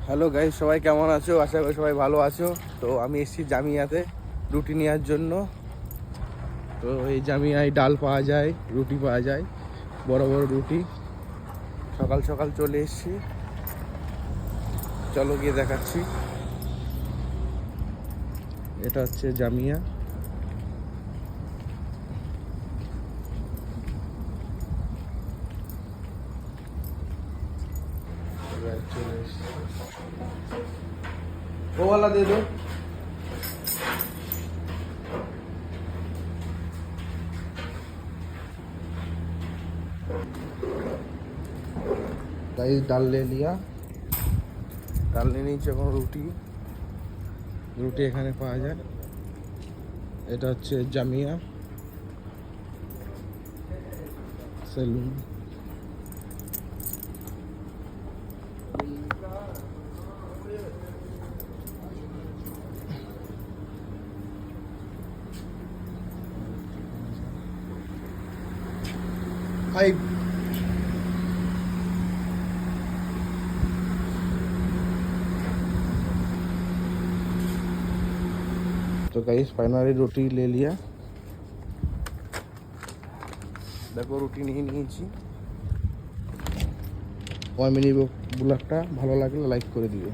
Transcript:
Hello guys, সবাই কেমন আছো? আশা করি সবাই ভালো আছো। তো আমি এসেছি জামিয়াতে রুটি নেওয়ার জন্য। তো এই জামিয়ায় ডাল পাওয়া যায়, রুটি পাওয়া যায়, বড় বড় রুটি। সকাল সকাল চলে এসেছি, চলো গিয়ে দেখাচ্ছি। এটা হচ্ছে জামিয়া। চলে এসেছি, ওওয়ালা দে দো। गाइस डाल ले लिया, ডাল নিয়ে নিয়েছি। এখন রুটি এখানে পাওয়া যায়। এটা হচ্ছে জামিয়া সেলুন। হাই, तो गाइस फाइनली रोटी ले लिया। দেখো রুটি নিয়ে নিয়েছি। আমার মিনি ব্লগটা ভালো লাগলে লাইক করে দিও।